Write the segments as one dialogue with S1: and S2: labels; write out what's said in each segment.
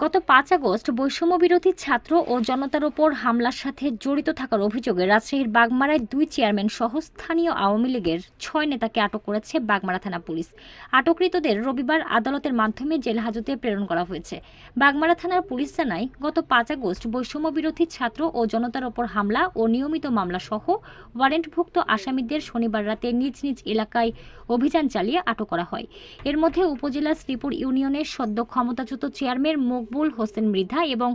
S1: গত ৫ আগস্ট বৈষম্যবিরোধী ছাত্র ও জনতার ওপর হামলার সাথে জড়িত থাকার অভিযোগে রাজশাহীর বাগমারায় ২ চেয়ারম্যান সহ স্থানীয় আওয়ামী লীগের ৬ নেতাকে আটক করেছে বাগমারা থানা পুলিশ। আটককৃতদের রবিবার আদালতের মাধ্যমে জেল হাজতে প্রেরণ করা হয়েছে। বাগমারা থানার পুলিশ জানায়, গত ৫ আগস্ট বৈষম্যবিরোধী ছাত্র ও জনতার ওপর হামলা ও নিয়মিত মামলা সহ ওয়ারেন্টভুক্ত আসামিদের শনিবার রাতে নিজ নিজ এলাকায় অভিযান চালিয়ে আটক করা হয়। এর মধ্যে উপজেলা শ্রীপুর ইউনিয়নের সদ্য ক্ষমতাচ্যুত চেয়ারম্যান মকবুল হোসেন মৃধা এবং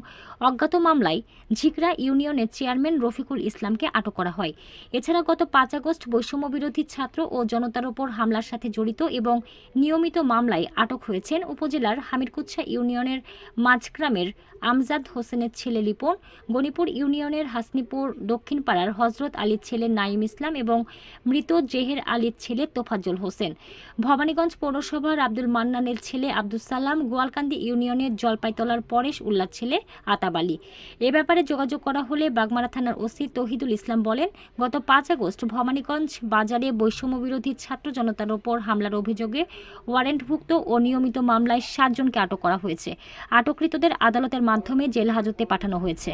S1: অজ্ঞাত মামলায় ঝিকরা ইউনিয়নের চেয়ারম্যান রফিকুল ইসলামকে আটক করা হয়। এছাড়া গত ৫ আগস্ট বৈষম্যবিরোধী ছাত্র ও জনতার ওপর হামলার সাথে জড়িত এবং নিয়মিত মামলায় আটক হয়েছেন উপজেলার হামিরকুচ্ছা ইউনিয়নের মাঝগ্রামের আমজাদ হোসেনের ছেলে লিপন, গণিপুর ইউনিয়নের হাসনিপুর দক্ষিণ পাড়ার হজরত আলীর ছেলে নাইম ইসলাম এবং মৃত জেহের আলীর ছেলে তোফাজ্জল হোসেন, ভবানীগঞ্জ পৌরসভার আব্দুল মান্নানের ছেলে আব্দুল সালাম, গোয়ালকান্দি ইউনিয়নের জলপাইতলার পরেশ উল্লার ছেলে আতাব আলী। এ ব্যাপারে যোগাযোগ করা হলে বাগমারা থানার ওসি তৌহিদুল ইসলাম বলেন, গত ৫ আগস্ট ভবানীগঞ্জ বাজারে বৈষম্যবিরোধী ছাত্র জনতার ওপর হামলার অভিযোগে ওয়ারেন্টভুক্ত ও নিয়মিত মামলায় ৭ জনকে আটক করা হয়েছে। আটককৃতদের আদালতের মাধ্যমে জেল হাজতে পাঠানো হয়েছে।